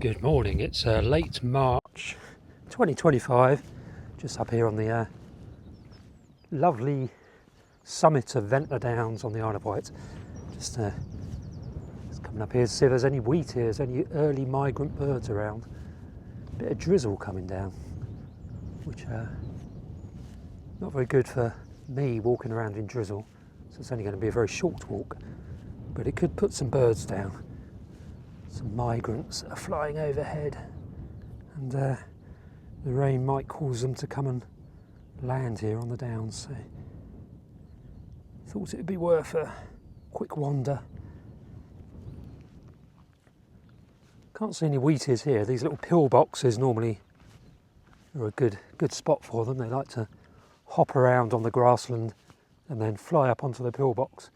Good morning, it's late March 2025, just up here on the lovely summit of Ventnor Downs on the Isle of Wight. Just coming up here to see if there's any wheatears, any early migrant birds around. Bit of drizzle coming down, which not very good for me walking around in drizzle, so it's only going to be a very short walk, but it could put some birds down. Some migrants are flying overhead, and the rain might cause them to come and land here on the downs, so thought it would be worth a quick wander. Can't see any wheatears here. These little pillboxes normally are a good spot for them. They like to hop around on the grassland and then fly up onto the pillbox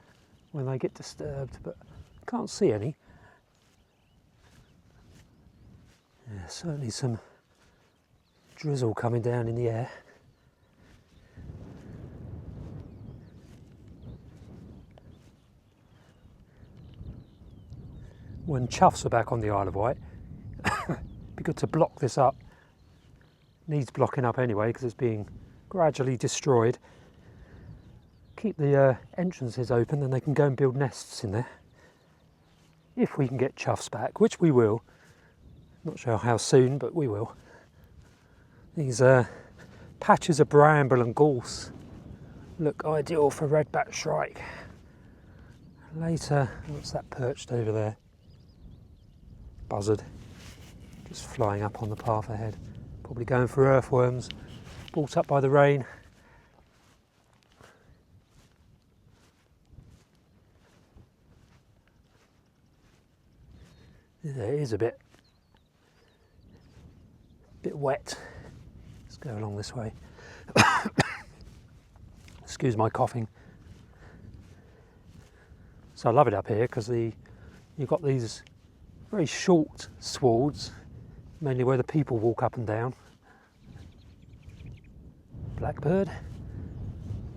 when they get disturbed, but can't see any. Yeah, certainly some drizzle coming down in the air. When choughs are back on the Isle of Wight, it'd be good to block this up. Needs blocking up anyway because it's being gradually destroyed. Keep the entrances open, then they can go and build nests in there. If we can get choughs back, which we will. Not sure how soon, but we will. These patches of bramble and gorse look ideal for redback shrike. Later, what's that perched over there? Buzzard, just flying up on the path ahead. Probably going for earthworms, brought up by the rain. Yeah, it is a bit wet. Let's go along this way. Excuse my coughing. So I love it up here because you've got these very short swards, mainly where the people walk up and down. Blackbird,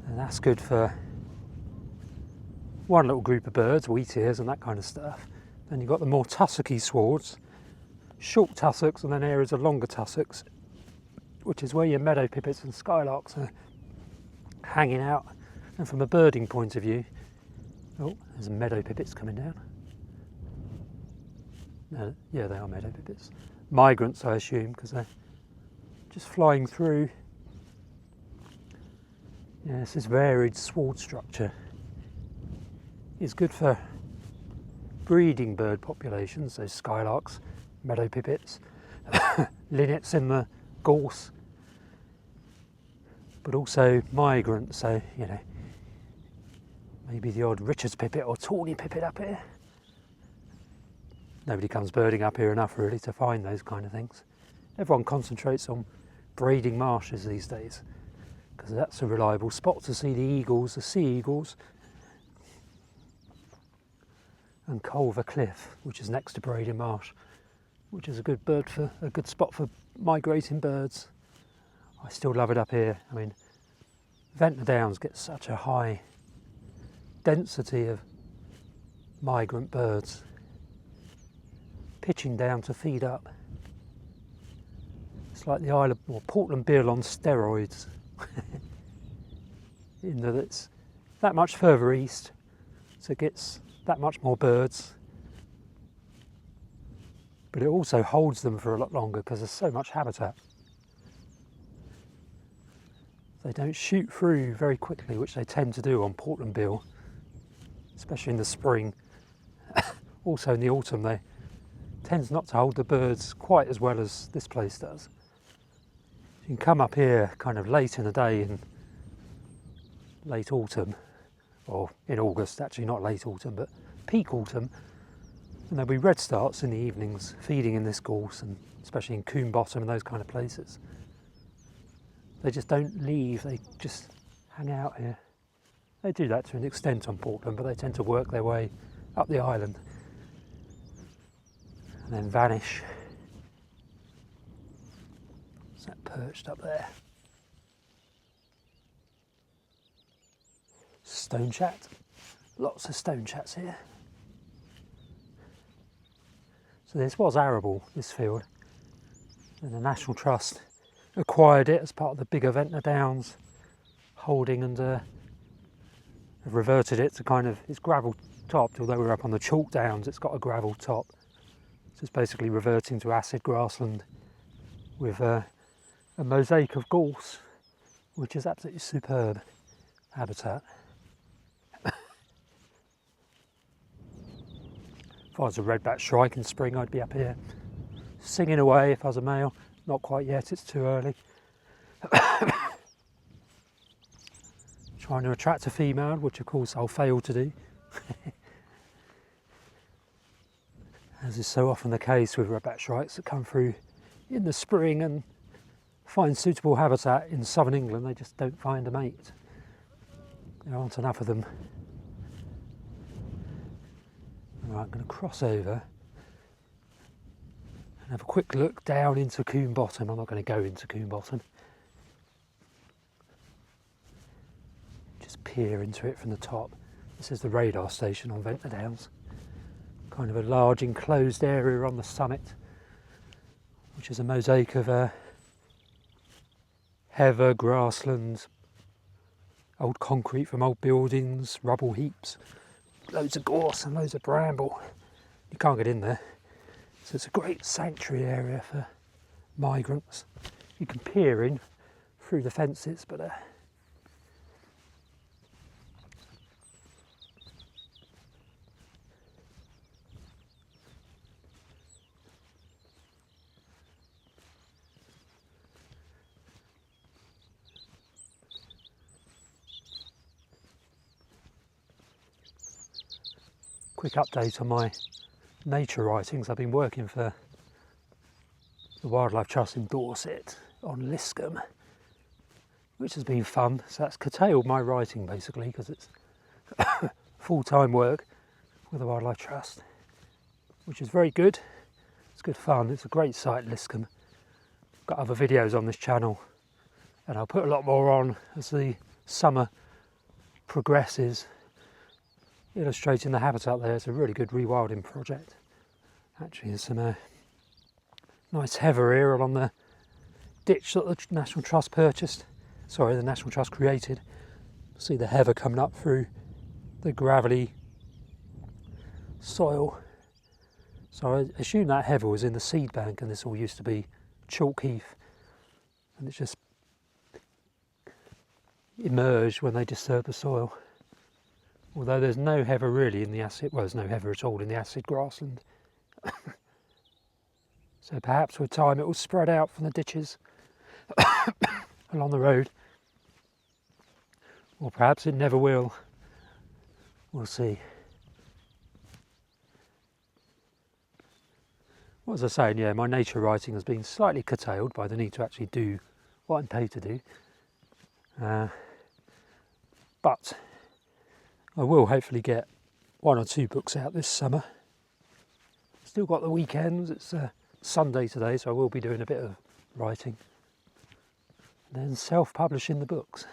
and that's good for one little group of birds, wheatears and that kind of stuff. Then you've got the more tussocky swards, short tussocks and then areas of longer tussocks, which is where your meadow pipits and skylarks are hanging out. And from a birding point of view, oh, there's meadow pipits coming down. No, yeah, they are meadow pipits. Migrants, I assume, because they're just flying through. Yes, this varied sward structure is good for breeding bird populations, so skylarks, meadow pipits, linnets in the gorse, but also migrants, so you know, maybe the odd Richard's pipit or tawny pipit up here. Nobody comes birding up here enough really to find those kind of things. Everyone concentrates on breeding marshes these days because that's a reliable spot to see the eagles, the sea eagles, and Culver Cliff, which is next to Breeding Marsh, which is a good spot for migrating birds. I still love it up here. I mean, Ventnor Downs gets such a high density of migrant birds pitching down to feed up. It's like the Isle of Portland Bill on steroids, in that it's that much further east, so it gets that much more birds, but it also holds them for a lot longer because there's so much habitat. They don't shoot through very quickly, which they tend to do on Portland Bill, especially in the spring. Also in the autumn, they tends not to hold the birds quite as well as this place does. You can come up here kind of late in the day in late autumn, or in August, actually not late autumn, but peak autumn, and there'll be redstarts in the evenings feeding in this gorse, and especially in Coombe Bottom and those kind of places. They just don't leave, they just hang out here. They do that to an extent on Portland, but they tend to work their way up the island and then vanish. Is that perched up there? Stone chat. Lots of stone chats here. So this was arable, this field, and the National Trust acquired it as part of the bigger Ventnor Downs holding, and have reverted it to kind of, it's gravel topped, although we're up on the chalk downs, it's got a gravel top. So it's basically reverting to acid grassland with a mosaic of gorse, which is absolutely superb habitat. If I was a redback shrike in spring, I'd be up here singing away if I was a male. Not quite yet, it's too early. Trying to attract a female, which of course I'll fail to do. As is so often the case with redback shrikes that come through in the spring and find suitable habitat in southern England, they just don't find a mate. There aren't enough of them. Right, I'm going to cross over and have a quick look down into Coombe Bottom. I'm not going to go into Coombe Bottom. Just peer into it from the top. This is the radar station on Ventnor Downs. Kind of a large enclosed area on the summit, which is a mosaic of heather, grasslands, old concrete from old buildings, rubble heaps, loads of gorse and loads of bramble. You can't get in there. So it's a great sanctuary area for migrants. You can peer in through the fences, but quick update on my nature writings. I've been working for the Wildlife Trust in Dorset on Liscombe, which has been fun. So that's curtailed my writing basically, because it's full-time work with the Wildlife Trust, which is very good. It's good fun. It's a great site, Liscombe. I've got other videos on this channel, and I'll put a lot more on as the summer progresses, illustrating the habitat there. It's a really good rewilding project. Actually, there's some nice heather here along the ditch that the National Trust the National Trust created. See the heather coming up through the gravelly soil. So I assume that heather was in the seed bank, and this all used to be chalk heath, and it's just emerged when they disturbed the soil. Although there's no heather really in the acid, well, there's no heather at all in the acid grassland. So perhaps with time it will spread out from the ditches along the road. Or perhaps it never will. We'll see. What was I saying? Yeah, my nature writing has been slightly curtailed by the need to actually do what I'm paid to do. But I will hopefully get 1 or 2 books out this summer. Still got the weekends. It's Sunday today, so I will be doing a bit of writing. And then self-publishing the books.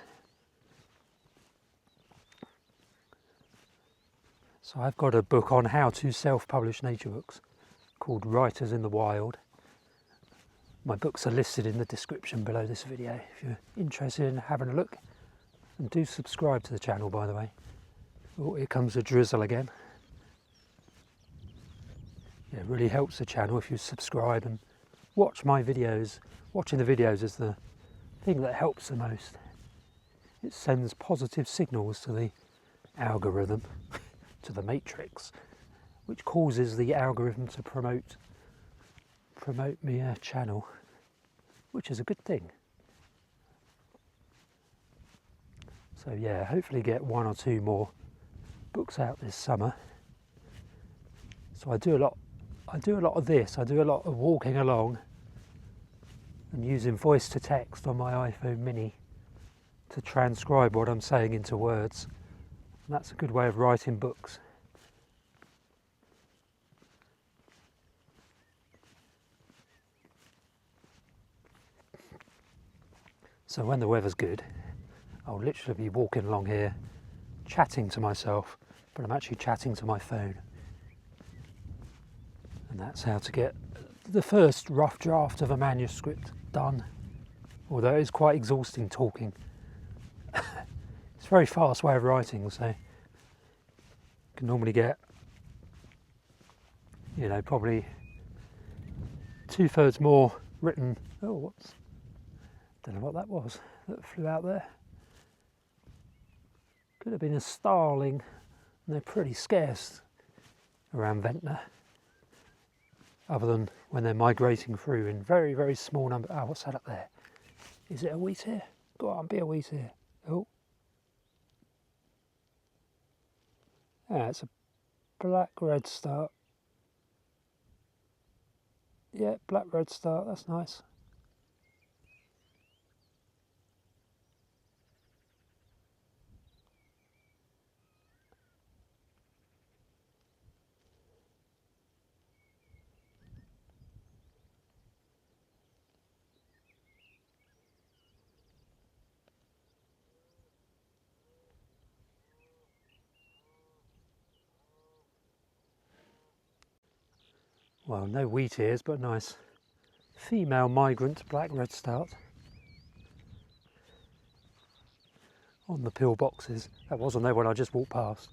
So I've got a book on how to self-publish nature books called Writers in the Wild. My books are listed in the description below this video if you're interested in having a look. And do subscribe to the channel, by the way. Oh, here comes the drizzle again. Yeah, it really helps the channel if you subscribe and watch my videos. Watching the videos is the thing that helps the most. It sends positive signals to the algorithm, to the matrix, which causes the algorithm to promote my channel, which is a good thing. So yeah, hopefully get 1 or 2 more books out this summer. So I do a lot of this. I do a lot of walking along and using voice to text on my iPhone mini to transcribe what I'm saying into words. And that's a good way of writing books. So when the weather's good, I'll literally be walking along here chatting to myself, but I'm actually chatting to my phone. And that's how to get the first rough draft of a manuscript done. Although it is quite exhausting talking. It's a very fast way of writing, so you can normally get, you know, probably 2/3 more written. Oh, don't know what that was that flew out there. Could have been a starling, and they're pretty scarce around Ventnor, other than when they're migrating through in very, very small numbers. Ah, what's that up there? Is it a wheatear? Go on, be a wheatear. Oh. Ah, it's a black redstart. Yeah, black redstart, that's nice. Well, no wheatears, but nice female migrant black redstart on the pillboxes. That wasn't there when I just walked past.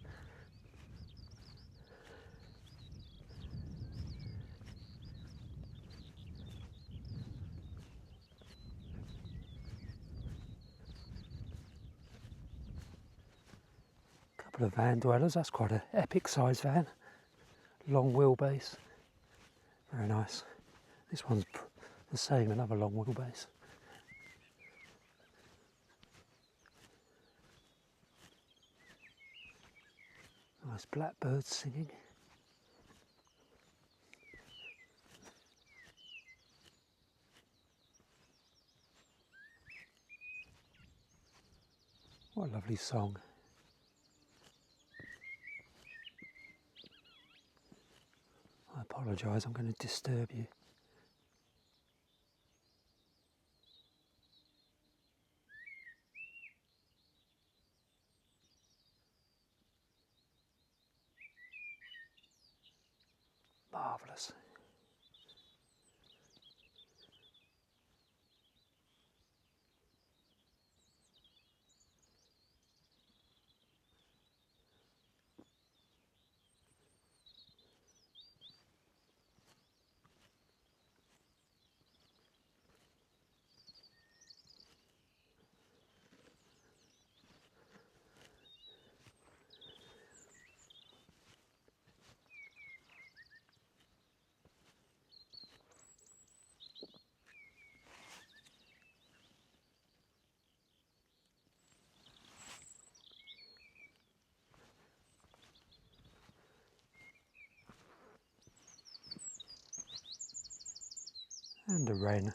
Couple of van dwellers, that's quite an epic size van. Long wheelbase, very nice. This one's the same, another long wheelbase. Nice blackbirds singing. What a lovely song. I apologise, I'm going to disturb you. Marvellous. And a wren.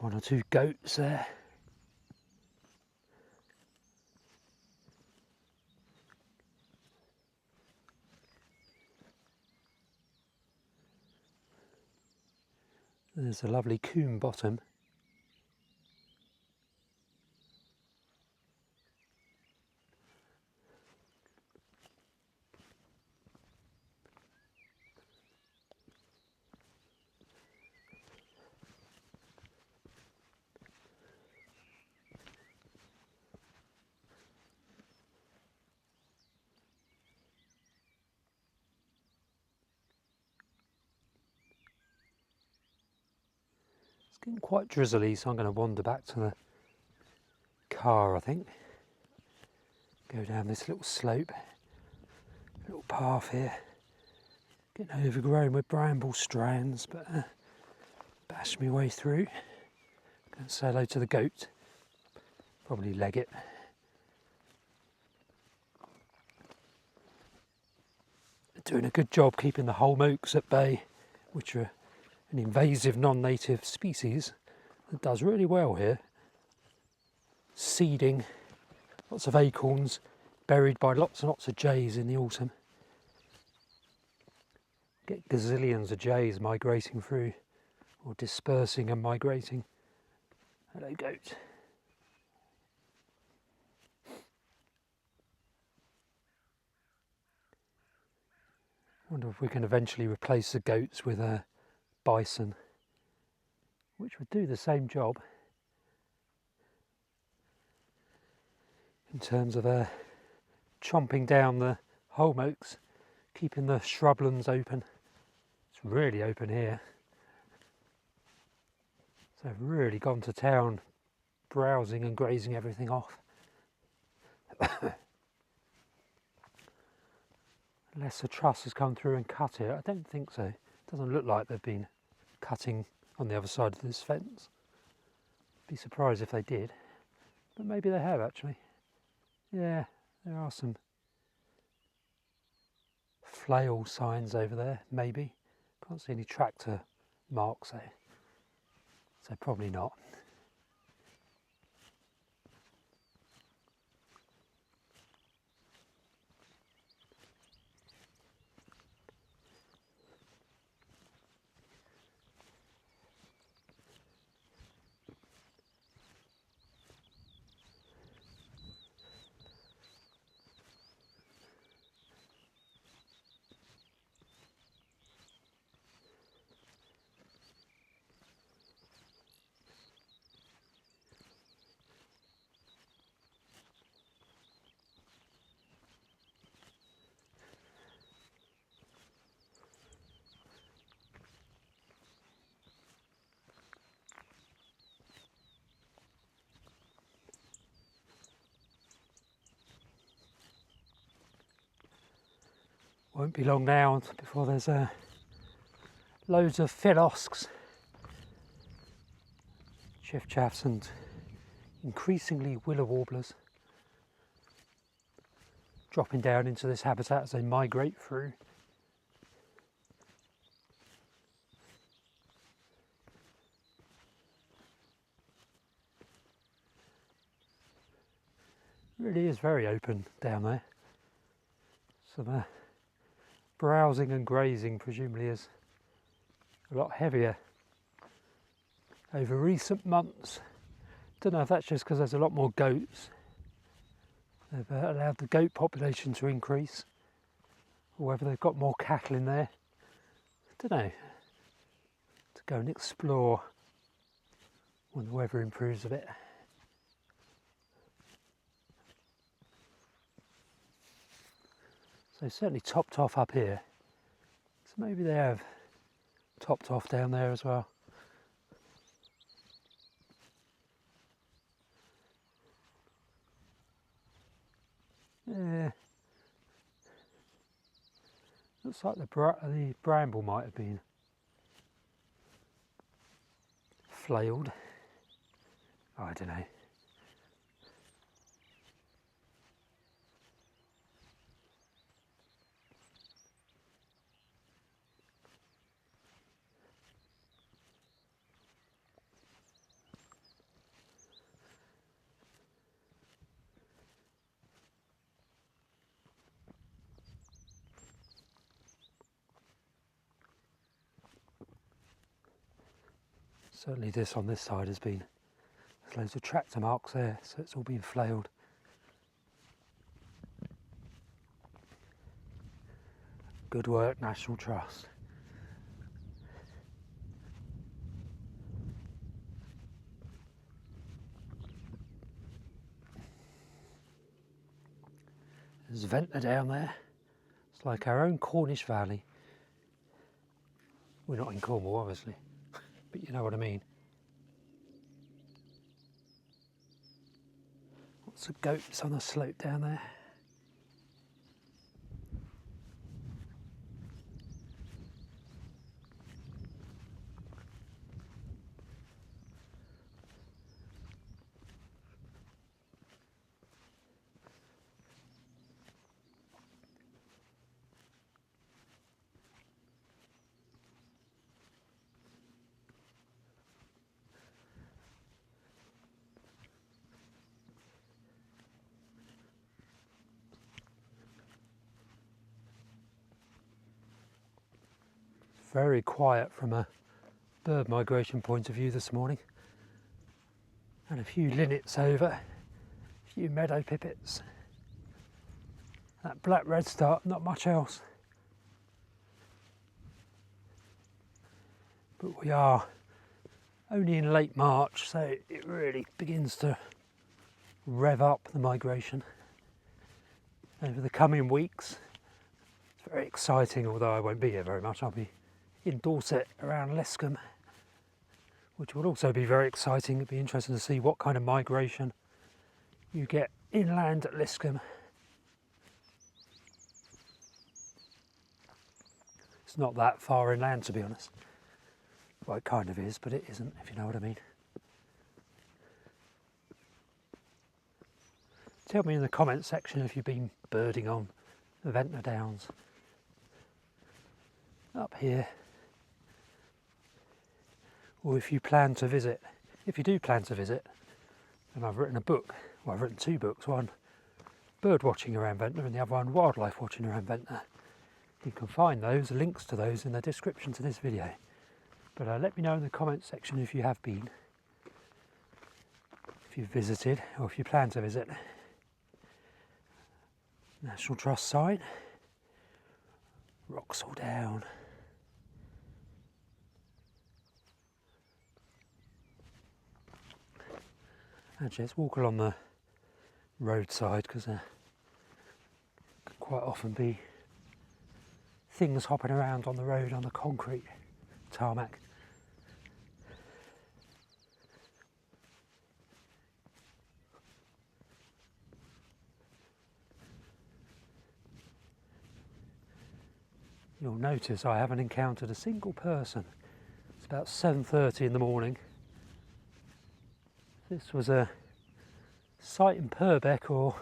One or two goats there. There's a lovely coombe bottom. It's getting quite drizzly, so I'm going to wander back to the car, I think. Go down this little slope, little path here, getting overgrown with bramble strands, but bash my way through. Go and say hello to the goat, probably leg it. Doing a good job keeping the holm oaks at bay, which are an invasive non-native species that does really well here. Seeding, lots of acorns, buried by lots and lots of jays in the autumn. Get gazillions of jays migrating through, or dispersing and migrating. Hello, goat. Wonder if we can eventually replace the goats with a bison, which would do the same job in terms of chomping down the holm oaks, keeping the shrublands open. It's really open here. So I've really gone to town browsing and grazing everything off. Unless a truss has come through and cut it. I don't think so. It doesn't look like they've been cutting on the other side of this fence. Be surprised if they did, but maybe they have actually. Yeah, there are some flail signs over there, maybe. Can't see any tractor marks though, so probably not. Won't be long now before there's loads of philosks, chiffchaffs and increasingly willow warblers dropping down into this habitat as they migrate through. Really is very open down there. Some browsing and grazing presumably is a lot heavier over recent months. Don't know if that's just because there's a lot more goats. They've allowed the goat population to increase, or whether they've got more cattle in there. Don't know. To go and explore when the weather improves a bit. So certainly topped off up here. So maybe they have topped off down there as well. Yeah. Looks like the bramble might have been flailed. Oh, I don't know. Certainly this on this side has been, there's loads of tractor marks there, so it's all been flailed. Good work, National Trust. There's Ventnor down there. It's like our own Cornish Valley. We're not in Cornwall, obviously, but you know what I mean. Lots of goats on the slope down there. very quiet from a bird migration point of view this morning. And a few linnets over, a few meadow pipits. That black redstart, not much else. But we are only in late March, so it really begins to rev up the migration over the coming weeks. It's very exciting, although I won't be here very much. I'll be in Dorset around Lescombe, which will also be very exciting. It'd be interesting to see what kind of migration you get inland at Lescombe. It's not that far inland, to be honest. Well, it kind of is, but it isn't, if you know what I mean. Tell me in the comments section if you've been birding on the Ventnor Downs up here, or if you plan to visit. If you do plan to visit, then I've written a book. Well, I've written 2 books, one bird watching around Ventnor and the other one wildlife watching around Ventnor. You can find those, links to those, in the description to this video. But let me know in the comments section if you have been, if you've visited, or if you plan to visit. National Trust site, Wroxall Down. Actually, let's walk along the roadside, because there can quite often be things hopping around on the road on the concrete tarmac. You'll notice I haven't encountered a single person. It's about 7:30 in the morning. This was a site in Purbeck or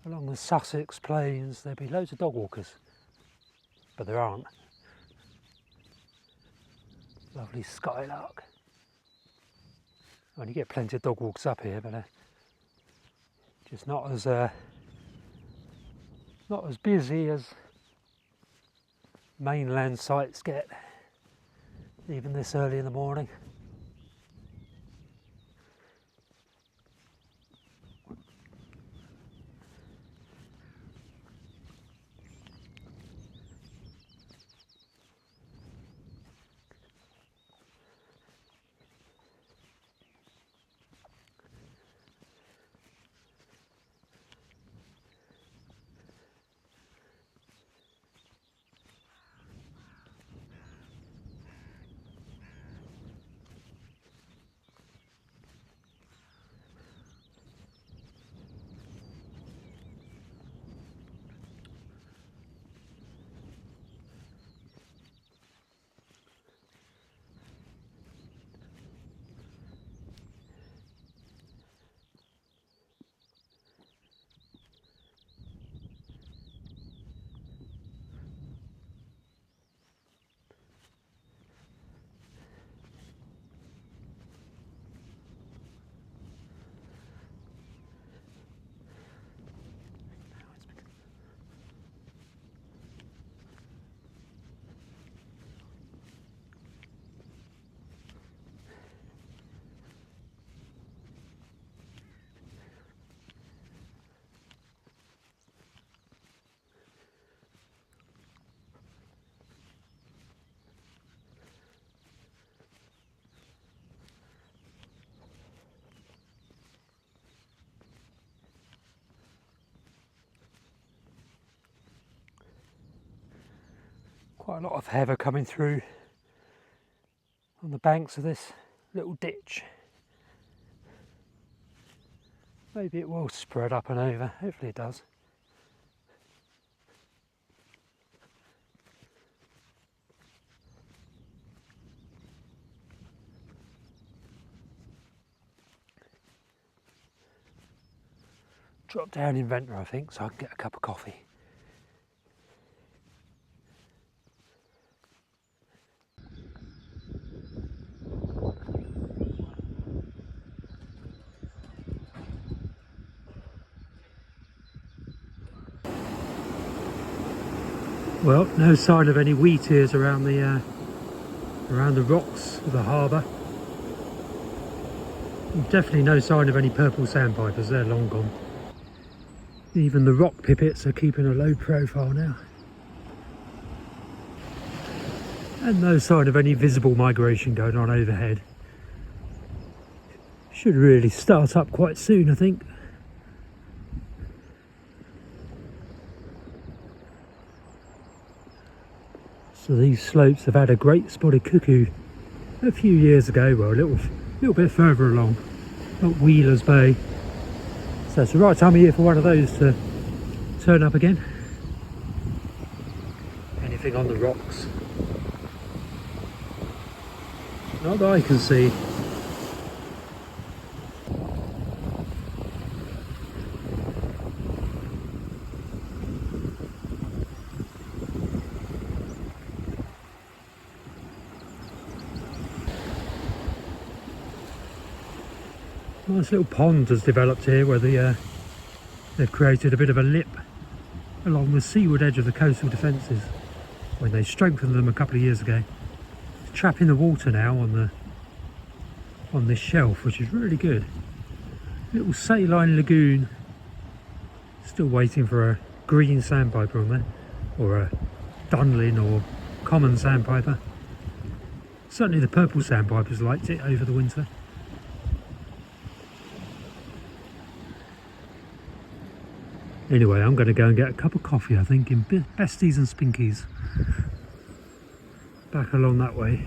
along the Sussex plains. There'd be loads of dog walkers, but there aren't. Lovely skylark. Well, you get plenty of dog walks up here, but just not as busy as mainland sites get, even this early in the morning. Quite a lot of heather coming through on the banks of this little ditch. Maybe it will spread up and over, hopefully it does. Drop down in Ventnor, I think, so I can get a cup of coffee. Well, no sign of any wheat ears around the rocks of the harbour. Definitely no sign of any purple sandpipers, they're long gone. Even the rock pipits are keeping a low profile now. And no sign of any visible migration going on overhead. Should really start up quite soon, I think. So these slopes have had a great spotted cuckoo a few years ago, well, a little bit further along at Wheeler's Bay. So it's the right time of year for one of those to turn up again. Anything on the rocks? Not that I can see. Nice little pond has developed here where they've created a bit of a lip along the seaward edge of the coastal defences when they strengthened them a couple of years ago. It's trapping the water now on this shelf, which is really good. Little saline lagoon, still waiting for a green sandpiper on there, or a dunlin or common sandpiper. Certainly the purple sandpipers liked it over the winter. Anyway, I'm going to go and get a cup of coffee, I think, in Besties and Spinkies. Back along that way.